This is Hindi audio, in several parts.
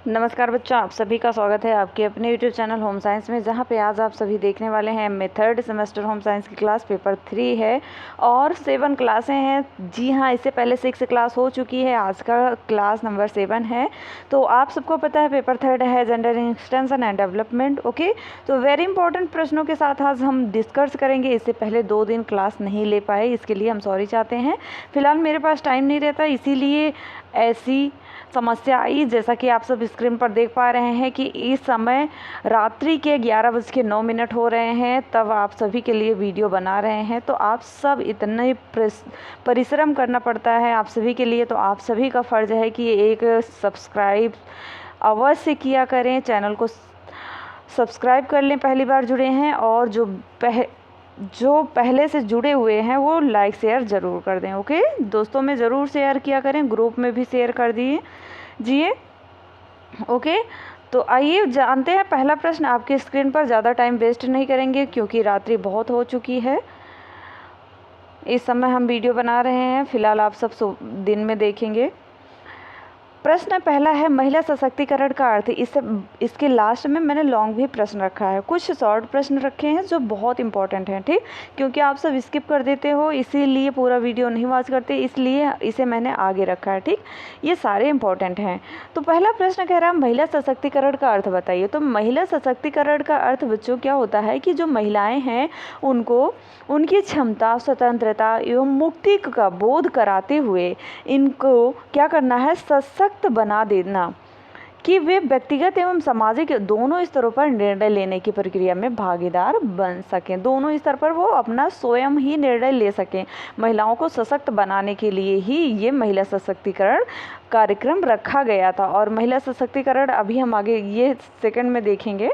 नमस्कार बच्चों, आप सभी का स्वागत है आपके अपने यूट्यूब चैनल होम साइंस में, जहां पे आज आप सभी देखने वाले हैं मैं थर्ड सेमेस्टर होम साइंस की क्लास पेपर 3 है और 7 क्लासें हैं। जी हां, इससे पहले 6 क्लास हो चुकी है, आज का क्लास नंबर 7 है। तो आप सबको पता है पेपर 3 है gender extension and development. Okay, तो वेरी इंपॉर्टेंट प्रश्नों के साथ आज हम डिस्कस करेंगे। इससे पहले 2 दिन क्लास नहीं ले पाए, इसके लिए हम सॉरी चाहते हैं। फिलहाल मेरे पास टाइम नहीं रहता, इसीलिए ऐसी समस्या आई। जैसा कि आप सब स्क्रीन पर देख पा रहे हैं कि इस समय रात्रि के 11:09 हो रहे हैं, तब आप सभी के लिए वीडियो बना रहे हैं। तो आप सब इतने परिश्रम करना पड़ता है आप सभी के लिए, तो आप सभी का फ़र्ज़ है कि एक सब्सक्राइब अवश्य किया करें, चैनल को सब्सक्राइब कर लें पहली बार जुड़े हैं, और जो पहले से जुड़े हुए हैं वो लाइक शेयर ज़रूर कर दें। ओके, दोस्तों में ज़रूर शेयर किया करें, ग्रुप में भी शेयर कर दीजिए। ओके, तो आइए जानते हैं पहला प्रश्न। आपके स्क्रीन पर ज़्यादा टाइम वेस्ट नहीं करेंगे क्योंकि रात्रि बहुत हो चुकी है। इस समय हम वीडियो बना रहे हैं, फिलहाल आप सब दिन में देखेंगे। प्रश्न पहला है महिला सशक्तिकरण का अर्थ। इसके लास्ट में मैंने लॉन्ग भी प्रश्न रखा है, कुछ शॉर्ट प्रश्न रखे हैं जो बहुत इंपॉर्टेंट हैं, ठीक, क्योंकि आप सब स्किप कर देते हो, इसीलिए पूरा वीडियो नहीं वॉच करते, इसलिए इसे मैंने आगे रखा है। ठीक, ये सारे इंपॉर्टेंट हैं। तो पहला प्रश्न कह रहा है महिला सशक्तिकरण का अर्थ बताइए। तो महिला सशक्तिकरण का अर्थ बच्चों क्या होता है कि जो महिलाएँ हैं उनको उनकी क्षमता, स्वतंत्रता एवं मुक्ति का बोध कराते हुए इनको क्या करना है, सशक्त बना देना कि वे व्यक्तिगत एवं सामाजिक दोनों स्तरों पर निर्णय लेने की प्रक्रिया में भागीदार बन सकें। दोनों स्तर पर वो अपना स्वयं ही निर्णय ले सकें। महिलाओं को सशक्त बनाने के लिए ही ये महिला सशक्तिकरण कार्यक्रम रखा गया था। और महिला सशक्तिकरण अभी हम आगे ये सेकंड में देखेंगे।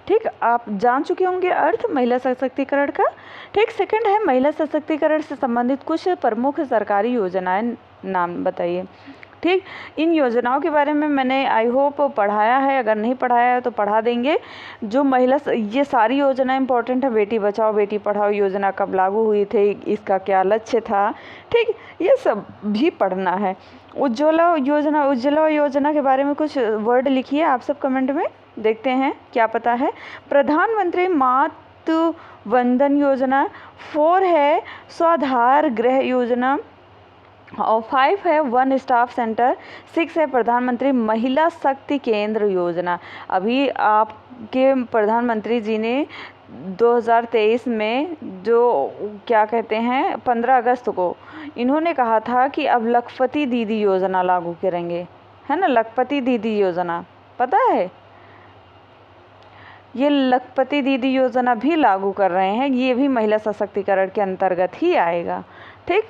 ठीक, आप जान चुके होंगे अर्थ महिला सशक्तिकरण का। ठीक, सेकंड है महिला सशक्तिकरण से संबंधित कुछ प्रमुख सरकारी योजनाएं नाम बताइए। ठीक, इन योजनाओं के बारे में मैंने आई होप पढ़ाया है, अगर नहीं पढ़ाया है तो पढ़ा देंगे। जो ये सारी योजना इंपॉर्टेंट है। बेटी बचाओ बेटी पढ़ाओ योजना कब लागू हुई थी, इसका क्या लक्ष्य था, ठीक, ये सब भी पढ़ना है। उज्ज्वला योजना के बारे में कुछ वर्ड लिखिए आप सब कमेंट में, देखते हैं क्या पता है। प्रधानमंत्री मातृ वंदन योजना, 4 है स्वाधार गृह योजना, और 5 है वन स्टॉप सेंटर, 6 है प्रधानमंत्री महिला शक्ति केंद्र योजना। अभी आपके प्रधानमंत्री जी ने 2023 में जो क्या कहते हैं 15 अगस्त को इन्होंने कहा था कि अब लखपति दीदी योजना लागू करेंगे, है ना। लखपति दीदी योजना पता है, ये लखपति दीदी योजना भी लागू कर रहे हैं, ये भी महिला सशक्तिकरण के अंतर्गत ही आएगा। ठीक,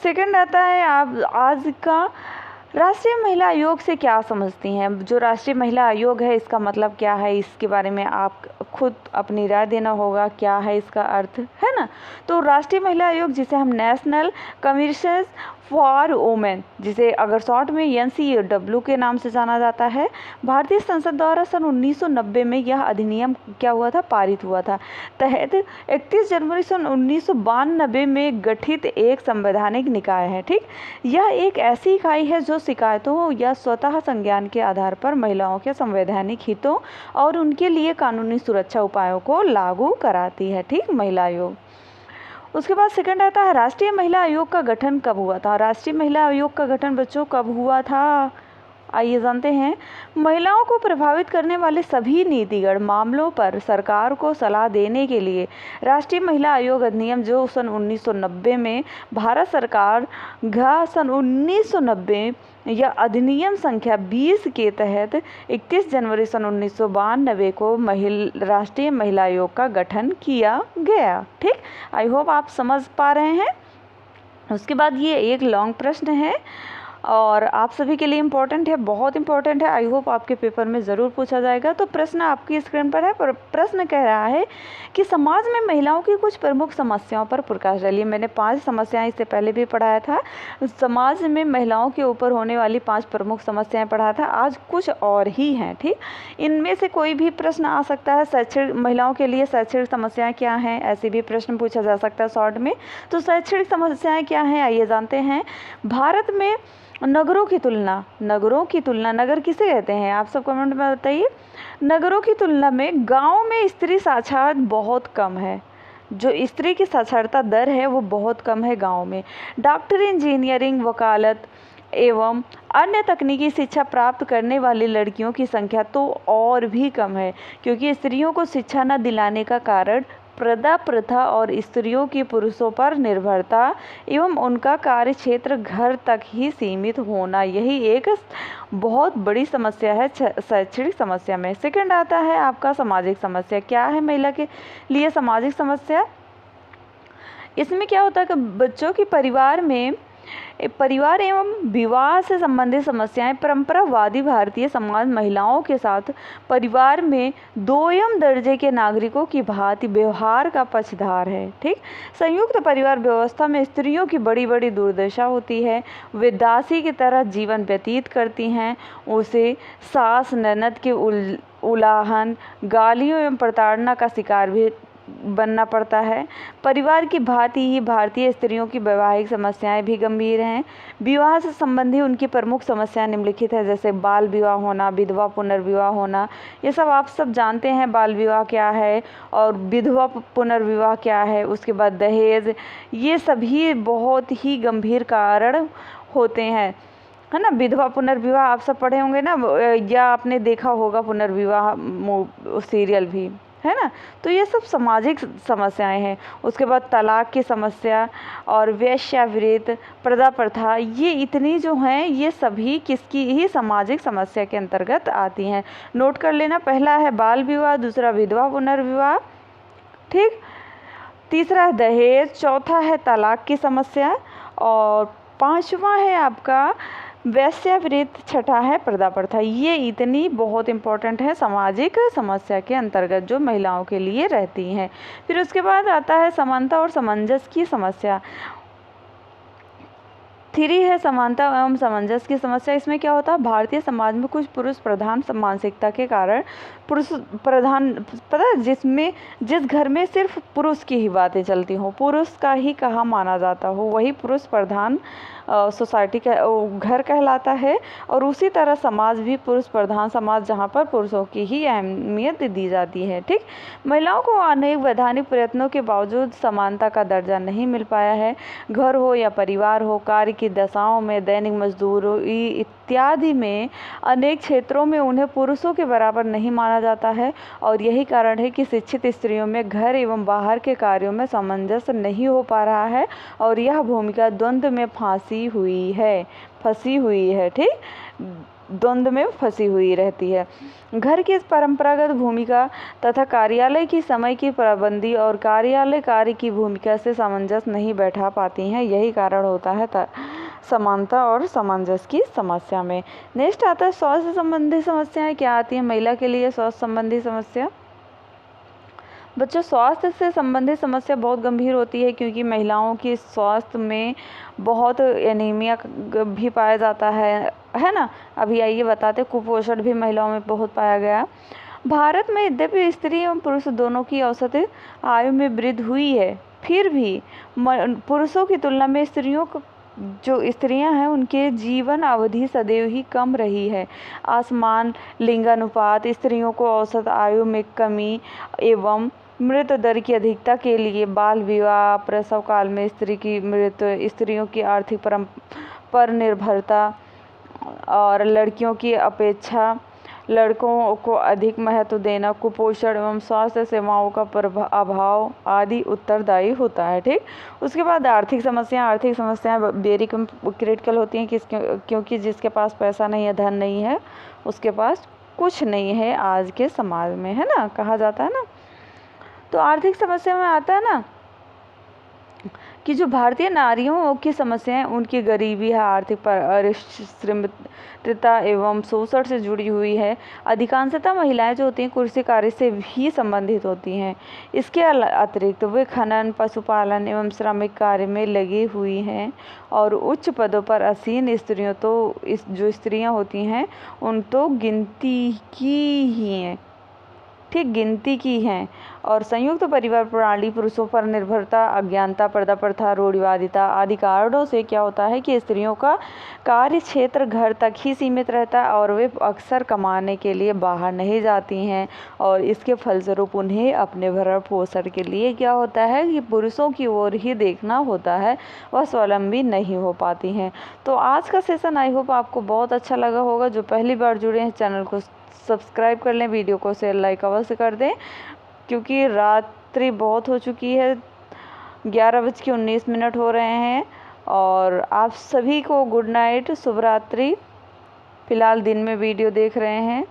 सेकंड आता है आप आज का राष्ट्रीय महिला आयोग से क्या समझती हैं। जो राष्ट्रीय महिला आयोग है इसका मतलब क्या है, इसके बारे में आप खुद अपनी राय देना होगा, क्या है इसका अर्थ, है ना। तो राष्ट्रीय महिला आयोग, जिसे हम नेशनल कमीशन फॉर वुमेन, जिसे अगर शॉर्ट में NCW के नाम से जाना जाता है, भारतीय संसद द्वारा सन 1990 में यह अधिनियम क्या हुआ था, पारित हुआ था। तहत 31 जनवरी सन 1992 में गठित एक संवैधानिक निकाय है। ठीक, यह एक ऐसी इकाई है जो शिकायतों या स्वतः संज्ञान के आधार पर महिलाओं के संवैधानिक हितों और उनके लिए कानूनी सुरक्षा उपायों को लागू कराती है। ठीक, महिला आयोग। उसके बाद सेकंड आता है राष्ट्रीय महिला आयोग का गठन कब हुआ था। राष्ट्रीय महिला आयोग का गठन बच्चों कब हुआ था, आइए जानते हैं। महिलाओं को प्रभावित करने वाले सभी नीतिगत मामलों पर सरकार को सलाह देने के लिए राष्ट्रीय महिला आयोग अधिनियम, जो सन 1990 में भारत सरकार सन 1990 या अधिनियम संख्या 20 के तहत 31 जनवरी सन 1992 को राष्ट्रीय महिला आयोग का गठन किया गया। ठीक, आई होप आप समझ पा रहे हैं। उसके बाद ये एक लॉन्ग प्रश्न है और आप सभी के लिए इम्पोर्टेंट है, बहुत इम्पोर्टेंट है, आई होप आपके पेपर में ज़रूर पूछा जाएगा। तो प्रश्न आपकी स्क्रीन पर है, पर प्रश्न कह रहा है कि समाज में महिलाओं की कुछ प्रमुख समस्याओं पर प्रकाश डालिए। मैंने 5 समस्याएं इससे पहले भी पढ़ाया था, समाज में महिलाओं के ऊपर होने वाली 5 प्रमुख समस्याएं पढ़ाया था, आज कुछ और ही हैं। ठीक, इनमें से कोई भी प्रश्न आ सकता है। शैक्षणिक महिलाओं के लिए शैक्षणिक समस्याएँ क्या हैं, ऐसे भी प्रश्न पूछा जा सकता है शॉर्ट में। तो शैक्षणिक समस्याएँ क्या हैं, आइए जानते हैं। भारत में नगरों की तुलना नगर किसे कहते हैं, आप सब कमेंट में बताइए। नगरों की तुलना में गांव में स्त्री साक्षरता बहुत कम है। जो स्त्री की साक्षरता दर है वो बहुत कम है गांव में। डॉक्टर, इंजीनियरिंग, वकालत एवं अन्य तकनीकी शिक्षा प्राप्त करने वाली लड़कियों की संख्या तो और भी कम है, क्योंकि स्त्रियों को शिक्षा न दिलाने का कारण पर्दा प्रथा और स्त्रियों की पुरुषों पर निर्भरता एवं उनका कार्य क्षेत्र घर तक ही सीमित होना, यही एक बहुत बड़ी समस्या है शैक्षणिक समस्या में। सेकंड आता है आपका सामाजिक समस्या। क्या है महिला के लिए सामाजिक समस्या? इसमें क्या होता है कि बच्चों की परिवार एवं विवाह से संबंधित समस्याएं। परंपरावादी भारतीय समाज महिलाओं के साथ परिवार में दोयम दर्जे के नागरिकों की भांति व्यवहार का पक्षधार है। ठीक, संयुक्त परिवार व्यवस्था में स्त्रियों की बड़ी बड़ी दुर्दशा होती है। वे दासी की तरह जीवन व्यतीत करती हैं। उसे सास ननद के उलाहन, गालियों एवं प्रताड़ना का शिकार भी बनना पड़ता है। परिवार की भांति ही भारतीय स्त्रियों की वैवाहिक समस्याएं भी गंभीर हैं। विवाह से संबंधी उनकी प्रमुख समस्याएं निम्नलिखित है, जैसे बाल विवाह होना, विधवा पुनर्विवाह होना। ये सब आप सब जानते हैं, बाल विवाह क्या है और विधवा पुनर्विवाह क्या है। उसके बाद दहेज, ये सभी बहुत ही गंभीर कारण होते हैं, है ना। विधवा पुनर्विवाह आप सब पढ़े होंगे ना, या आपने देखा होगा पुनर्विवाह सीरियल भी, है ना। तो ये सब सामाजिक समस्याएं हैं। उसके बाद तलाक की समस्या और वेश्यावृत्ति, पर्दा प्रथा, ये इतनी जो हैं ये सभी किसकी ही सामाजिक समस्या के अंतर्गत आती हैं। नोट कर लेना, पहला है बाल विवाह, दूसरा विधवा पुनर्विवाह, ठीक, तीसरा है दहेज, चौथा है तलाक की समस्या और पांचवा है आपका वेश्यावृत्ति, छठा है पर्दा प्रथा। ये इतनी बहुत इम्पोर्टेंट है सामाजिक समस्या के अंतर्गत जो महिलाओं के लिए रहती हैं। फिर उसके बाद आता है समानता और सामंजस्य की समस्या। 3 है समानता एवं सामंजस्य की समस्या। इसमें क्या होता है, भारतीय समाज में कुछ पुरुष प्रधान मानसिकता के कारण पुरुष प्रधान, पता है, जिस घर में सिर्फ पुरुष की ही बातें चलती हों, पुरुष का ही कहा माना जाता हो, वही पुरुष प्रधान सोसाइटी का घर कहलाता है। और उसी तरह समाज भी पुरुष प्रधान समाज, जहाँ पर पुरुषों की ही अहमियत दी जाती है। ठीक, महिलाओं को अनेक वैधानिक प्रयत्नों के बावजूद समानता का दर्जा नहीं मिल पाया है। घर हो या परिवार हो, कार्य की दशाओं में, दैनिक मजदूरी इत्यादि में अनेक क्षेत्रों में उन्हें पुरुषों के बराबर नहीं माना जाता है। और यही कारण है कि शिक्षित स्त्रियों में घर एवं बाहर के कार्यों में सामंजस्य नहीं हो पा रहा है और यह भूमिका द्वंद्व में फंसी हुई है। ठीक, द्वंद्व में फंसी हुई रहती है। घर की परंपरागत भूमिका तथा कार्यालय की समय की पाबंदी और कार्यालय कार्य की भूमिका से सामंजस्य नहीं बैठा पाती हैं। यही कारण होता है समानता और सामंजस्य की समस्या में। नेक्स्ट आता है स्वास्थ्य संबंधी समस्याएं। क्या आती है महिला के लिए स्वास्थ्य संबंधी समस्या? बच्चों, स्वास्थ्य से संबंधित समस्या बहुत गंभीर होती है, क्योंकि महिलाओं की स्वास्थ्य में बहुत एनीमिया भी पाया जाता है ना। अभी आइए बताते, कुपोषण भी महिलाओं में बहुत पाया गया। भारत में यद्यपि स्त्री एवं पुरुष दोनों की औसत आयु में वृद्धि हुई है, फिर भी पुरुषों की तुलना में स्त्रियां हैं उनके जीवन अवधि सदैव ही कम रही है। असमान लिंगानुपात, स्त्रियों को औसत आयु में कमी एवं मृत्यु दर की अधिकता के लिए बाल विवाह, प्रसव काल में स्त्री की मृत्यु, स्त्रियों की आर्थिक पर निर्भरता और लड़कियों की अपेक्षा लड़कों को अधिक महत्व देना, कुपोषण एवं स्वास्थ्य सेवाओं का अभाव आदि उत्तरदायी होता है। ठीक, उसके बाद आर्थिक समस्याएं वेरी क्रिटिकल होती हैं, क्योंकि जिसके पास पैसा नहीं है, धन नहीं है, उसके पास कुछ नहीं है आज के समाज में, है ना, कहा जाता है ना। तो आर्थिक समस्या में आता है ना कि जो भारतीय नारियों की समस्याएं, उनकी गरीबी है, आर्थिक परिश्रमता एवं शोषण से जुड़ी हुई है। अधिकांशतः महिलाएं जो होती हैं कृषि कार्य से भी संबंधित होती हैं। इसके अतिरिक्त वे खनन, पशुपालन एवं श्रमिक कार्य में लगी हुई हैं और उच्च पदों पर आसीन स्त्रियों जो स्त्रियां होती हैं उन तो गिनती की ही हैं। ठीक गिनती की हैं। और संयुक्त परिवार प्रणाली पुरुषों पर निर्भरता, अज्ञानता, पर्दा प्रथा, रूढ़िवादिता आदि कारणों से क्या होता है कि स्त्रियों का कार्य क्षेत्र घर तक ही सीमित रहता है और वे अक्सर कमाने के लिए बाहर नहीं जाती हैं, और इसके फलस्वरूप उन्हें अपने भरण पोषण के लिए क्या होता है कि पुरुषों की ओर ही देखना होता है, वह स्वावलंबी नहीं हो पाती हैं। तो आज का सेशन आई होप आपको बहुत अच्छा लगा होगा। जो पहली बार जुड़े हैं चैनल को सब्सक्राइब कर लें, वीडियो को शेयर लाइक अवश्य कर दें, क्योंकि रात्रि बहुत हो चुकी है, 11:19 हो रहे हैं। और आप सभी को गुड नाइट, शुभ रात्रि। फ़िलहाल दिन में वीडियो देख रहे हैं।